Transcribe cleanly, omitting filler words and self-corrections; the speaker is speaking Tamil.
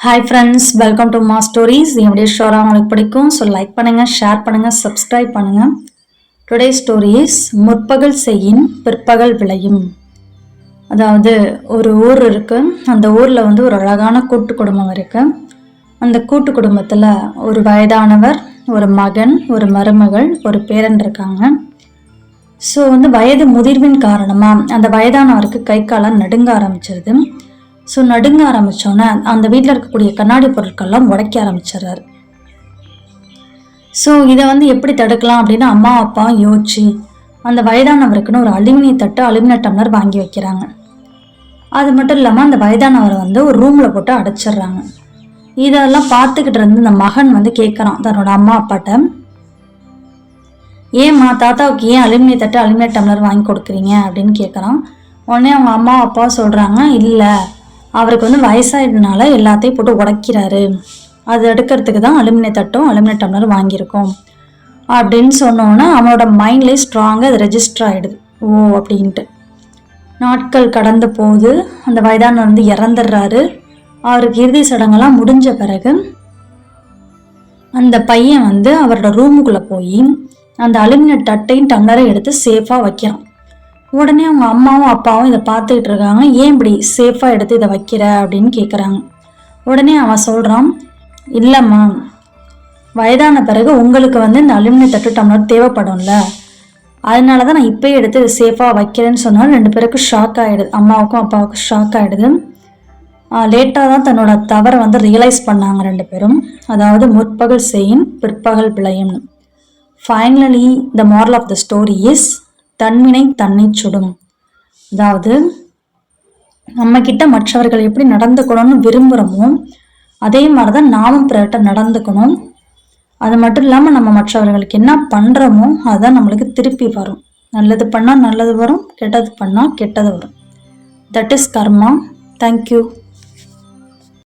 ஹாய் ஃப்ரெண்ட்ஸ், வெல்கம் டு மா ஸ்டோரிஸ். என்னுடைய ஷோராக உங்களுக்கு பிடிக்கும். ஸோ லைக் பண்ணுங்கள், ஷேர் பண்ணுங்கள், சப்ஸ்கிரைப் பண்ணுங்கள். டுடே ஸ்டோரிஸ் முற்பகல் செய்யின் பிற்பகல் விளையும். அதாவது ஒரு ஊர் இருக்குது. அந்த ஊரில் வந்து ஒரு அழகான கூட்டு குடும்பம் இருக்குது. அந்த கூட்டு குடும்பத்தில் ஒரு வயதானவர், ஒரு மகன், ஒரு மருமகள், ஒரு பேரன் இருக்காங்க. ஸோ வந்து வயது முதிர்வின் காரணமாக அந்த வயதானவருக்கு கை காலம் நடுங்க ஆரம்பிச்சிருது. ஸோ நடுங்க ஆரம்பித்தோன்னே அந்த வீட்டில் இருக்கக்கூடிய கண்ணாடி பொருட்கள்லாம் உடைக்க ஆரம்பிச்சிடுறாரு. ஸோ இதை வந்து எப்படி தடுக்கலாம் அப்படின்னு அம்மா அப்பா யோசிச்சு அந்த வயதானவருக்குன்னு ஒரு அலுமினிய தட்டு, அலுமினிய டம்ளர் வாங்கி வைக்கிறாங்க. அது மட்டும் இல்லாமல் அந்த வயதானவரை வந்து ஒரு ரூமில் போட்டு அடைச்சிடுறாங்க. இதெல்லாம் பார்த்துக்கிட்டு இருந்து இந்த மகன் வந்து கேட்குறான் தன்னோட அம்மா அப்பாட்ட, ஏம்மா தாத்தாவுக்கு ஏன் அலுமினிய தட்டு, அலுமினிய டம்ளர் வாங்கி கொடுக்குறீங்க அப்படின்னு கேட்குறான். உடனே அவங்க அம்மா அப்பா சொல்கிறாங்க, இல்லை, அவருக்கு வந்து வயசாயிடுனால எல்லாத்தையும் போட்டு உடைக்கிறாரு, அது எடுக்கிறதுக்கு தான் அலுமினிய தட்டும் அலுமினிய டம்ளரும் வாங்கியிருக்கோம் அப்படின்னு சொன்னோன்னா அவனோட மைண்ட்லேயே ஸ்ட்ராங்காக அது ரெஜிஸ்டர் ஆகிடுது. ஓ அப்படின்ட்டு நாட்கள் கடந்து போகுது. அந்த வயதானவர் வந்து இறந்துடுறாரு. அவருக்கு இறுதி சடங்கெல்லாம் முடிஞ்ச பிறகு அந்த பையன் வந்து அவரோட ரூமுக்குள்ளே போய் அந்த அலுமினிய தட்டையும் டம்ளரையும் எடுத்து சேஃபாக வைக்கிறான். உடனே அவங்க அம்மாவும் அப்பாவும் இதை பார்த்துக்கிட்டு இருக்காங்க. ஏன் இப்படி சேஃபாக எடுத்து இதை வைக்கிற அப்படின்னு கேட்குறாங்க. உடனே அவன் சொல்கிறான், இல்லைம்மா, வயதான பிறகு உங்களுக்கு வந்து இந்த அலுமினிய தட்டு டம்ளர் தேவைப்படும்ல, அதனால தான் நான் இப்போயே எடுத்து இதை சேஃபாக வைக்கிறேன்னு சொன்னாலும் 2 பேருக்கும் ஷாக் ஆகிடுது. அம்மாவுக்கும் அப்பாவுக்கும் ஷாக் ஆகிடுது. லேட்டாக தான் தன்னோட தவறை வந்து ரியலைஸ் பண்ணாங்க 2 பேரும். அதாவது முற்பகல் செய்யின் பிற்பகல் விளையும். Finally the moral of the story is தன்வினை தன்னை சுடும். அதாவது நம்ம கிட்ட மற்றவர்கள் எப்படி நடந்துக்கணும்னு விரும்புகிறோமோ அதே மாதிரி தான் நாமும் பிறர்கிட்ட நடந்துக்கணும். அது மட்டும் இல்லாமல் நம்ம மற்றவர்களுக்கு என்ன பண்ணுறோமோ அதுதான் நம்மளுக்கு திருப்பி வரும். நல்லது பண்ணால் நல்லது வரும், கெட்டது பண்ணால் கெட்டது வரும். That is karma. தேங்க்யூ.